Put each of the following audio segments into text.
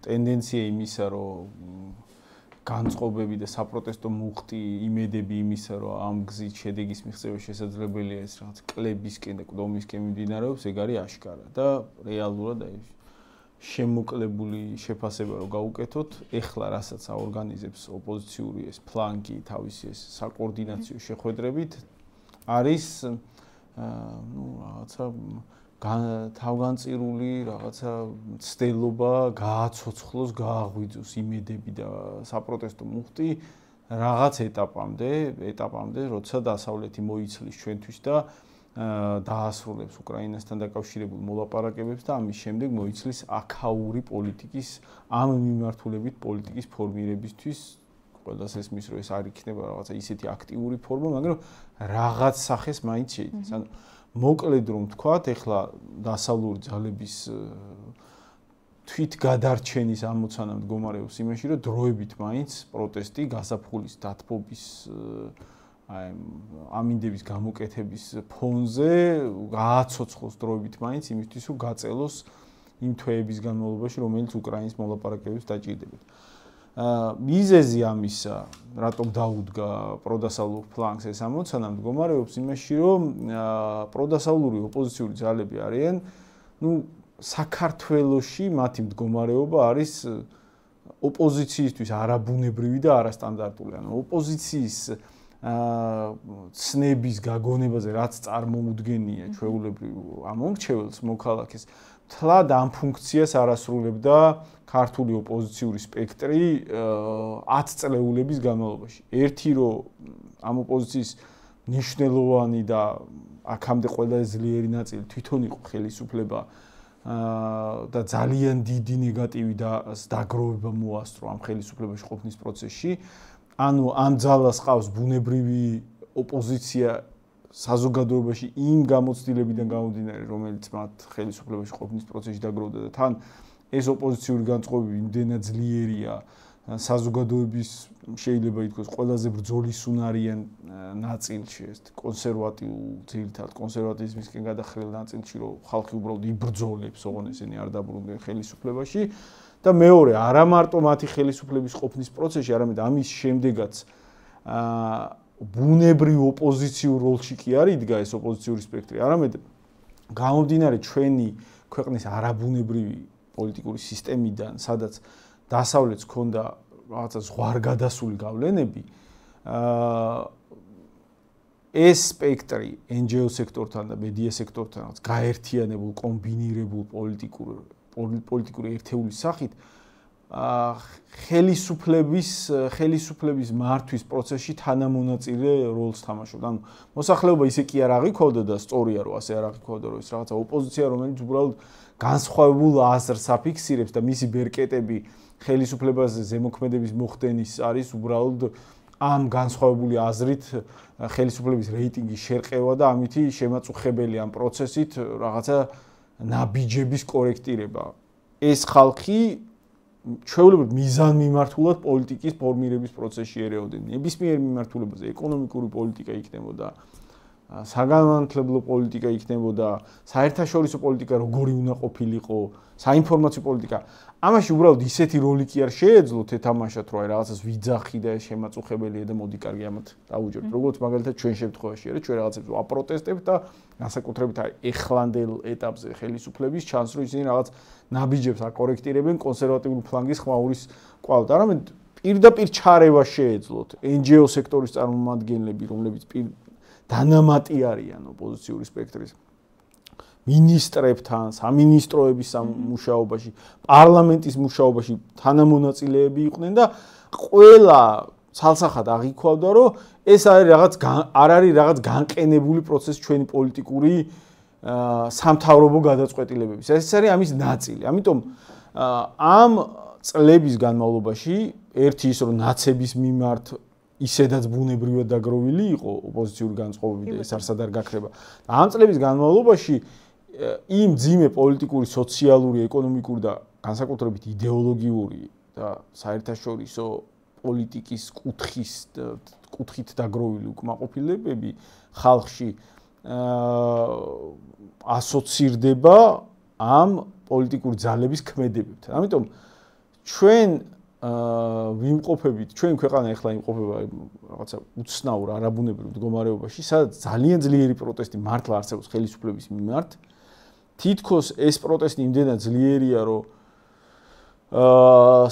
ტენდენცია იმისა, რომ განწყობები და საპროტესტო მუხტი იმედები იმისა, რომ ამ გზით შედეგის მიღწევა შესაძლებელია ეს რაღაც კლებისკენ და კდომისკენ მიმდინარეობს, ეგ არის აშკარა და რეალურად აი შემოკლებული შეფასება რომ გავუკეთოთ, ეხლა რასაც აორგანიზებს ოპოზიციური ეს ფლანგი თავისი ეს საკოორდინაციო შეხვედრებით არის რაღაცა თავგანწირული რაღაცა ცდელობა გააცოცხლოს, გააღვიძოს იმედები და საპროტესტო მუხტი რაღაც ეტაპამდე, როცა დასავლეთი მოიცლის ჩვენთვის და დაასრულებს უკრაინასთან დაკავშირებულ მოლაპარაკებებს და ამის შემდეგ მოიცლის აქაური პოლიტიკის ამ მიმართულებით პოლიტიკის ფორმირებისთვის ყველას ესმის რომ ეს არ იქნება რაღაცა ისეთი აქტიური ფორმა, მაგრამ რაღაც სახეს მაინც შეიცავს. ანუ მოკლედ რომ ვთქვათ, ეხლა დასავლური ძალების თვითგადარჩენის ამოცანა მდგომარეობს იმაში, რომ დროებით მაინც პროტესტი გასაფხულის დათბობის ამინდების გამოკეთების ფონზე გააცოცხლოს დროებით მაინც იმისთვის, რომ გაწელოს იმ თვეების განმავლობაში, რომელიც უკრაინის მოლაპარაკებებს დაჭირდებოდა. მიზეზი ამისა, რატომ დაუდგა პროდასავლურ ფლანგს ეს ამოცანა, მდგომარეობს იმაში, რომ პროდასავლური ოპოზიციური ძალები არიან, საქართველოში მათი მდგომარეობა არის ოპოზიციისთვის არაბუნებრივი და არასტანდარტული. ანუ ოპოზიციის ცნების გაგონებაზე რაც წარმომუდგენია ჩვეულებრივ ამომრჩეველს მოქალაქეს თლად ამ ფუნქციას არასრულებდა ქართული ოპოზიციური სპექტრი 10 წლეულების განმავლობაში. ერთი რომ ამ ოპოზიციის მნიშვნელოვანი და აქამდე ყველაზე ძლიერი ნაწილი თვითონ იყო ხელისუფლება და ძალიან დიდი ნეგატივი და დაგროვება მოასწრო ამ ხელისუფლებაში ყოფნის პროცესში. ანუ ამ ძალას ყავს ბუნებრივი ოპოზიცია საზოგადოებაში იმ გამოცდილებიდან გამომდინარე, რომელიც მათ ხელისუფლებაში ყოფნის პროცესში დაგროვდა და თან ეს ოპოზიციური განწყობები იმდენად ძლიერია საზოგადოების შეიძლება ითქვას ყველაზე ბრძოლისუნარიან ნაწილში, ეს კონსერვატიულ ძირითადად კონსერვატიზმისკენ გადახრილ ნაწილში, რომ ხალხი უბრალოდ იბრძოლებს, ოღონდ ესენი არ დაბრუნდნენ ხელისუფლებაში. და მეორე, არა მარტო მათი ხელისუფლების ყოფნის პროცესში, არამედ ამის შემდეგაც ბუნებრივ ოპოზიციურ როლში კი არ იდგა ეს ოპოზიციური სპექტრი, არამედ გამომდინარე ჩვენი ქვეყნის არაბუნებრივი პოლიტიკური სისტემიდან, სადაც დასავლეთს ჰქონდა რაღაცა ზღვარგადასული გავლენები, ეს სპექტრი NGO სექტორთან და მედია სექტორთან გაერთიანებულ, კომბინირებულ პოლიტიკური ერთეულის სახით ხელისუფლების მართვის პროცესში თანამონაწილე როლს თამაშობდა. ანუ მოსახლეობა ისე კი არ აღიქვავდა და სწორია რომ ასე არ აღიქვავდა, რომ ეს რაღაცა ოპოზიცია, რომელიც უბრალოდ განსხვავებულ აზრს აფიქსირებს და მისი ბერკეტები ხელისუფლებაზე ზემოქმედების მოხდენის არის უბრალოდ ამ განსხვავებული აზრით ხელისუფლების რეიტინგის შერყევა და ამითი შემაწუხებელი ამ პროცესით რაღაცა ნაბიჯების კორექტირება. ეს ხალხი ჩვეულებრივ მიზანმიმართულად პოლიტიკის ფორმირების პროცესში ერეოდნენ. ნებისმიერ მიმართულებაზე ეკონომიკური პოლიტიკა იქნებოდა, საგანმანათლებლო პოლიტიკა იქნებოდა, საერთაშორისო პოლიტიკა როგორი უნდა ყოფილიყო, საინფორმაციო პოლიტიკა. ამაში უბრალოდ ისეთი როლი კი არ შეეძლოთ ეთამაშათ, რომ რაღაცას ვიძახი და შემაწუხებელია და მოდი კარგი ამათ დაუჯეროთ. როგორც მაგალითად ჩვენ შემთხვევაში არა, ჩვენ რაღაცებს ვაპროტესტებთ და განსაკუთრებით ეხლანდელ ეტაპზე ხელისუფლების ჩანს, რომ ისინი რაღაც ნაბიჯებს აკორექტირებენ კონსერვატიული ფლანგის ხმაურის კვალთ. არამედ პირდაპირ ჩარევა შეეძლოთ NGO სექტორის წარმომადგენლები, რომლებიც დანამატი არიან ოპოზიციური სპექტრის მინისტრებთან, სამინისტროების მუშაობაში, პარლამენტის მუშაობაში თანამონაწილეები იყვნენ და ყველა ცალსახად აღიქვავდა, რომ ეს არის რაღაც განყენებული პროცესი ჩვენი პოლიტიკური სამთავრობო გადაწყვეტილებების. ეს არის ამის ნაწილი. ამიტომ ამ წლების განმავლობაში ერთი ის რომ ნაცების მიმართ ისედაც ბუნებრივად დაგროვილი იყო ოპოზიციური განწყობები და ეს არსად არ გაქრება. ამ წლების განმავლობაში იმ ძიმე პოლიტიკური, სოციალური, ეკონომიკური და განსაკუთრებით იდეოლოგიური და საერთაშორისო პოლიტიკის კუთხით დაგროვილი უკმაყოფილებები ხალხში ასოცირდება ამ პოლიტიკური ძალების ქმედებებთან. ამიტომ ჩვენ ვიმყოფებით, ჩვენ ქვეყანა ეხლა იმყოფება რაღაცა უცნაურ არაბუნებრივ მდგომარეობაში, სადაც ძალიან ძლიერი პროტესტი მართლა არსებობს ხელისუფლების მიმართ. თითქოს ეს პროტესტი იმდენად ძლიერია, რომ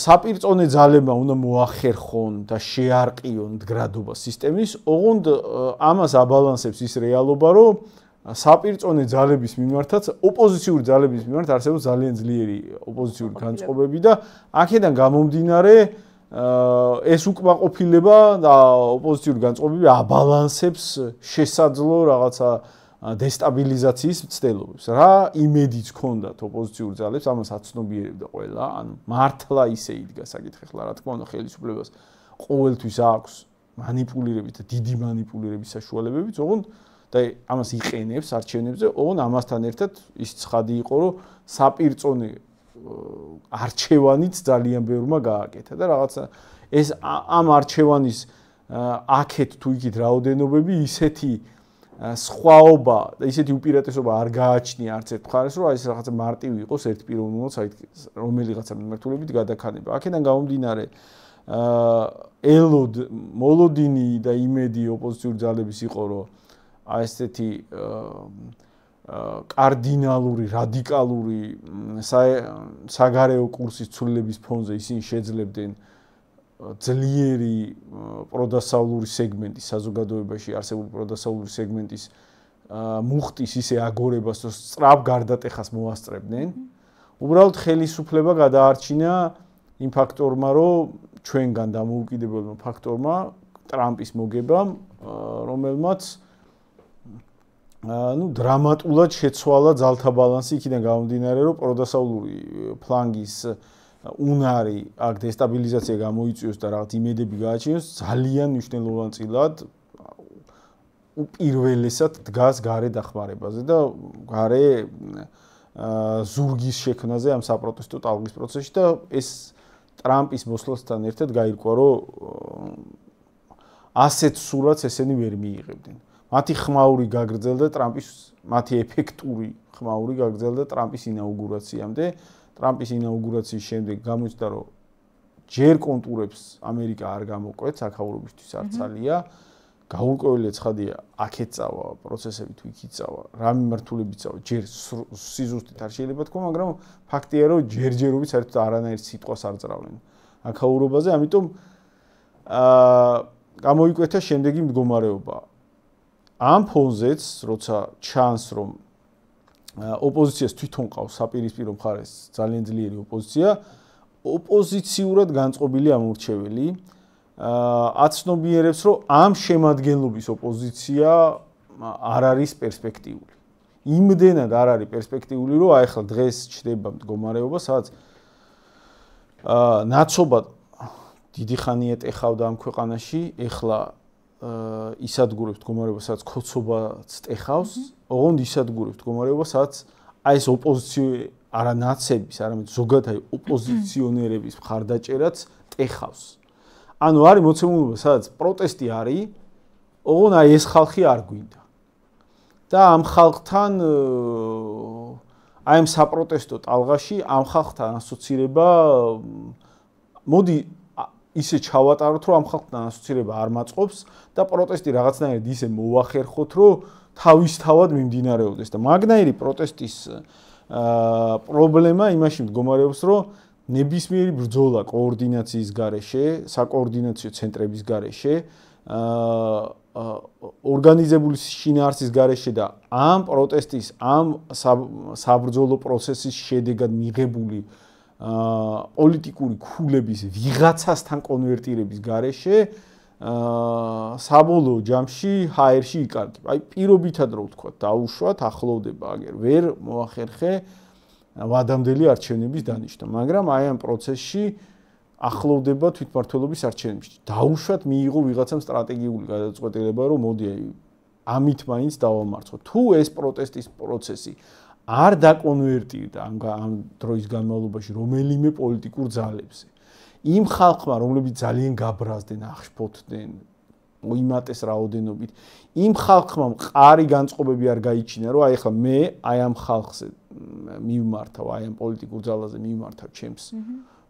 საპირწონე ძალებმა უნდა მოახერხონ და შეარყიონ მდგრადობა სისტემის, ოღონდ ამას აბალანსებს ის რეალობა, რომ საპირწონე ძალების მიმართაც ოპოზიციური ძალების მიმართ არსებობს ძალიან ძლიერი ოპოზიციური განწყობები და აქედან გამომდინარე ეს უკმაყოფილება და ოპოზიციური განწყობები აბალანსებს შესაძლო რაღაცა დესტაბილიზაციის მცდელობებს. რა იმედიც ჰქონდათ ოპოზიციური ძალებს, ამას აცნობიერებდა ყველა, ანუ მართლა ისე იდგა საკითხი, ხლა რა თქმა უნდა ხელისუფლებას ყოველთვის აქვს манипулირებით და დიდი манипулირების საშუალებებიც, ოღონდ და ამას იყენებს არჩევნებზე, ოღონდ ამასთან ერთად ის ცხადი იყო, რომ საპირწონე არჩევანიც ძალიან ბევრმა გააკეთა და რაღაცა ეს ამ არჩევანის აქეთ თუ იქით რაოდენობები ისეთი სხვაობა და ისეთი უპირატესობა არ გააჩნია არც ერთ მხარეს, რომ ეს რაღაცა მარტივი იყოს ერთპიროვნულად რომელიღაცა მიმართულებით გადაქანება. აქედან გამომდინარე ელოდ მოლოდინი და იმედი ოპოზიციური ძალების იყო, რომ ესეთი კარდინალური, რადიკალური საგარეო კურსის ცვლილების ფონზე ისინი შეძლებდნენ ძლიერი პროდასავლური სეგმენტის საზოგადოებაში არსებული პროდასავლური სეგმენტის მუხტის ისე აგორებას, რომ სწრაფ გარდატეხას მოასწრებდნენ. უბრალოდ ხელისუფლება გადაარჩინა იმ ფაქტორმა, რომ ჩვენგან დამოუკიდებელმა ფაქტორმა, ტრამპის მოგებამ, რომელმაც დრამატულად შეცვალა ძალთა ბალანსი იქიდან გამომდინარე, რომ პროდასავლური ფლანგის უნარი აქ დესტაბილიზაცია გამოიწვიოს და რაღაც იმედები გააჩინოს, ძალიან მნიშვნელოვანწილად უპირველესად დგას გარე დახმარებაზე და გარე ზურგის შექმნაზე ამ საპროტესტო ტალღის პროცესში და ეს ტრამპის მოსვლასთან ერთად გაირკვა, რომ ასეთ სურათს ესენი ვერ მიიღებდნენ. მათი ხმაური გაგრძელდა ტრამპის, მათი ეფექტური ხმაური გაგრძელდა ტრამპის ინაუგურაციამდე. ტრამპის ინაუგურაციის შემდეგ გამოჩნდა, რომ ჯერ კონტურებს ამერიკა არ გამოყვეთ, საქაურობისთვის არც ალია. გაურკვევლია ცხადია, აქეთ წავა პროცესები თუ იქით წავა, რა მიმართულებით წავა, ჯერ სიზუსტით არ შეიძლება თქვა, მაგრამ ფაქტია, რომ ჯერჯერობით საერთოდ არანაირ სიტყვას არ წრავენ აქაურობაზე, ამიტომ გამოიკვეთა შემდეგი მდგომარეობა. ამ ფონზეც, როცა ჩანს, რომ ოპოზიციას თვითონ ყავს საპირისპირო მხარეს ძალიან ძლიერი ოპოზიცია, ოპოზიციურად განწყობილი ამორჩეველი აცნობიერებს, რომ ამ შემადგენლობის ოპოზიცია არ არის პერსპექტიული. იმდენად არ არის პერსპექტიული, რომ აი ახლა დღეს ჩდება მდგომარეობა, სადაც ნაცობად დიდი ხანია ტეხავდა ამ ქვეყანაში, ეხლა ისადგურებს მდგომარეობა, სადაც ქოცობაც ტეხავს, ოღონდ ისადგურებს მდგომარეობა, სადაც აი ეს ოპოზიცია არა ნაცების, არამედ ზოგადად ოპოზიციონერების მხარდაჭერაც ტეხავს. ანუ არის მოცემულობა, სადაც პროტესტი არის, ოღონდ აი ეს ხალხი არ გვინდა. და ამ ხალხთან აი ამ საპროტესტო ტალღაში ამ ხალხთან ასოცირება მოდი ისე ჩავატაროთ, რომ ამ ხალხთან ასოცირება არ მაწყობს და პროტესტი რაღაცნაირად ისე მოახერხოთ, რომ თავისთავად მიმდინარეობდეს და მაგნაირი პროტესტის პრობლემა იმაში მდგომარეობს, რომ ნებისმიერი ბრძოლა კოორდინაციის გარეშე, საკოორდინაციო ცენტრების გარეშე, ორგანიზებული შინაარსის გარეშე და ამ პროტესტის, ამ საბრძოლო პროცესის შედეგად მიღებული პოლიტიკური ქულების ვიღაცასთან კონვერტირების გარეშე საბოლოო ჯამში ჰაერში იკარგება. აი პირობითად რო ვთქვა, დაუშვათ, ახლოვდება აგერ ვერ მოახერხე ვადამდელი არჩევნების დანიშნა, მაგრამ აი ამ პროცესში ახლოვდება თვითმმართველობის არჩევნებში. დაუშვათ მიიღო ვიღაცამ სტრატეგიული გადაწყვეტილება, რომ მოდი აი ამით მაინც დავამარცხო. თუ ეს პროტესტის პროცესი არ დაკონვერტირდა ამ დროის განმავლობაში რომელიმე პოლიტიკურ ძალებზე. იმ ხალხმა, რომლებიც ძალიან გაბრაზდნენ, აღშფოთდნენ, მოიმატეს რაოდენობით, იმ ხალხმა მყარი განწყობები არ გაიჩინა, რომ აი ახლა მე აი ამ ხალხზე მივმართავ, აი ამ პოლიტიკურ ძალაზე მივმართავ ჩემს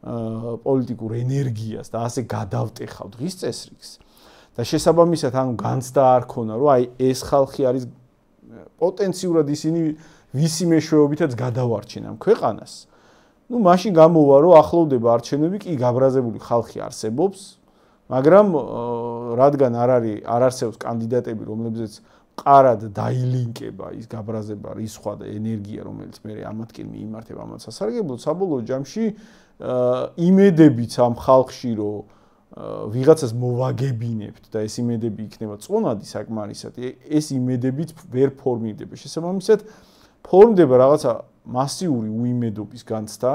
პოლიტიკურ ენერგიას და ასე გადავტეხავ დღის წესრიგს და შესაბამისად ანუ განცდა არ ქონა რომ აი ეს ხალხი არის პოტენციურად ისინი ვისი მეშვეობითაც გადავარჩენ ამ ქვეყანას ну მაშინ გამოვა რომ ახლოვდება არჩევნები კი გაბრაზებული ხალხი არსებობს მაგრამ რადგან არ არსებობს კანდიდატები რომლებზეც ყარად დაილინკება ის გაბრაზება რისხვა და ენერგია რომელიც მე ამათკენ მიიმართება ამათ სასარგებლოდ საბოლოო ჯამში იმედებიც ამ ხალხში რომ ვიღაცას მოვაგებინებთ და ეს იმედები იქნება წონადი საკმარისად ეს იმედებიც ვერ ფორმირდება შესაბამისად ფორმდება რაღაცა მასიური უიმედობის განცდა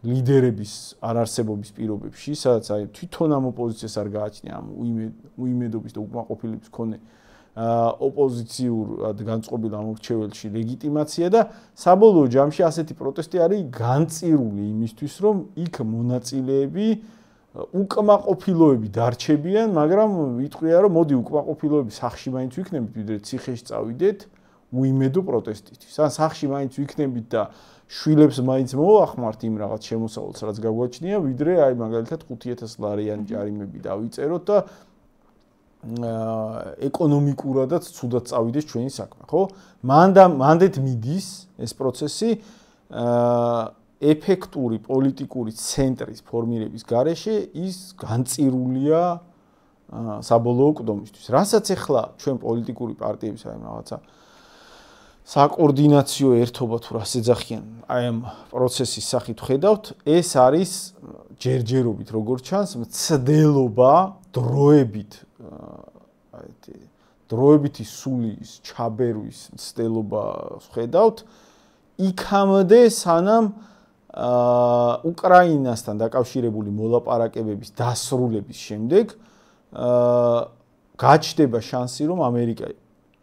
ლიდერების არარსებობის პირობებში სადაც აი თვითონ ამ ოპოზიციას არ გააჩნია ამ უიმედობის და უკმაყოფილების მქონე ოპოზიციურ განწყობილ ამორჩეველში ლეგიტიმაცია და საბოლოო ჯამში ასეთი პროტესტი არის განწირული იმისთვის რომ იქ მონაწილეები უკმაყოფილოები დარჩებიან მაგრამ ვიტყვია რომ მოდი უკმაყოფილოები სახში მაინც ვიქნებით ვიდრე ციხეში წავიდეთ უიმედო პროტესტისთვის ან სახში მაინც ვიქნებით და შვილებს მაინც მოვახმართ იმ რაღაც შემოსავალს რაც გაგვაჩნია ვიდრე აი მაგალითად 5000 ლარიანი ჯარიმები დავიწეროთ და ეკონომიკურადაც ცუდად წავიდეს ჩვენი საქმე, ხო? მანდეთ მიდის ეს პროცესი ეფექტური პოლიტიკური ცენტრის ფორმირების გარეშე ის განწირულია საბოლოო ყდომისთვის. რასაც ახლა ჩვენ პოლიტიკური პარტიების აი რაღაცა საკოორდინაციო ერთობა თუ რას ეძახიან აი ამ პროცესის სახით ხედავთ, ეს არის ჯერჯერობით როგორც ჩანს მცდელობა დროებით დროებითი სულის ჩაბერვის მცდელობა ხედავთ იქამდე სანამ უკრაინასთან დაკავშირებული მოლაპარაკებების დასრულების შემდეგ გაჩნდება შანსი რომ ამერიკა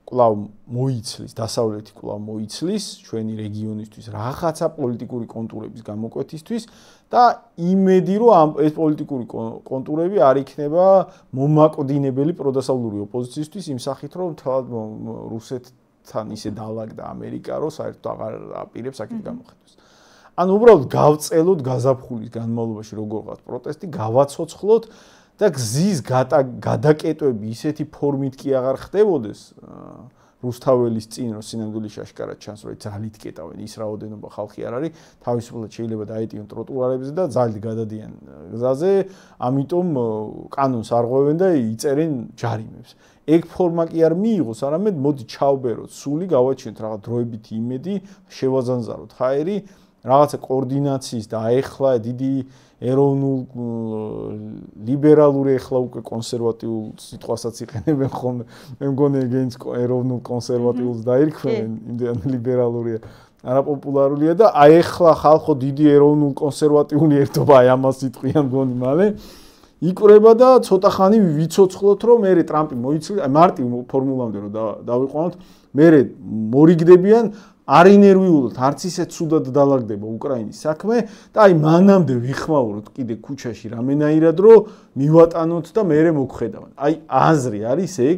კვლავ მოიცლის დასავლეთი კვლავ მოიცლის ჩვენი რეგიონისთვის რაღაცა პოლიტიკური კონტურების გამოკვეთისთვის და იმედი რომ ეს პოლიტიკური კონტურები არ იქნება მომაკვდინებელი პროდასავლური ოპოზიციისთვის იმ სახით რომ თვალ რუსეთთან ისე დაალაგდა ამერიკა რომ საერთოდ აღარ აპირებს აქეთ გამოხედოს. ანუ უბრალოდ გავწელოთ გაზაფხულის განმავლობაში როგორღაც პროტესტი გავაცოცხლოთ და გზის გადაკეტვები ისეთი ფორმით კი აღარ ხდებოდეს რუსთაველის წინ რომ სინამდვილეში აშკარად ჩანს რომ ძალით კეტავენ ის რაოდენობა ხალხი არ არის თავისუფლად შეიძლება დაეტიონ ტროტუარებზე და ძალით გადადიან გზაზე ამიტომ კანონს არღვევენ და იწერენ ჯარიმებს ეგ ფორმა კი არ მიიღოს არამედ მოდი ჩავბეროთ სული გავაჩინოთ რაღაც დროებითი იმედი შევაზანზაროთ ჰაერი რაღაცა კოორდინაციის და აეხლა დიდი ეროვნულ ლიბერალური ახლა უკვე კონსერვატიულ სიტყვასაც იყენებენ ხოლმე მე მგონი ეგენს ეროვნულ კონსერვატიულს დაირქვენ იმდენ ლიბერალურია არაპოპულარულია და აეხლა ხალხო დიდი ეროვნულ კონსერვატიული ერთობა აი ამას იტყვიან მგონი მალე იკვრება და ცოტა ხანი ვიცოცხლოთ რომ მე ტრამპი მოიცილ მარტივ ფორმულამდე რომ დავიყვანოთ მე მორიგდებიან არ ინერვიულად არც ისე ცუდად დაალაგდება უკრაინის საქმე და აი მანამდე ვიხმაუროთ კიდე ქუჩაში რამენაირად რომ მივატანოთ და მერე მოგხედავენ. აი აზრი არის ეგ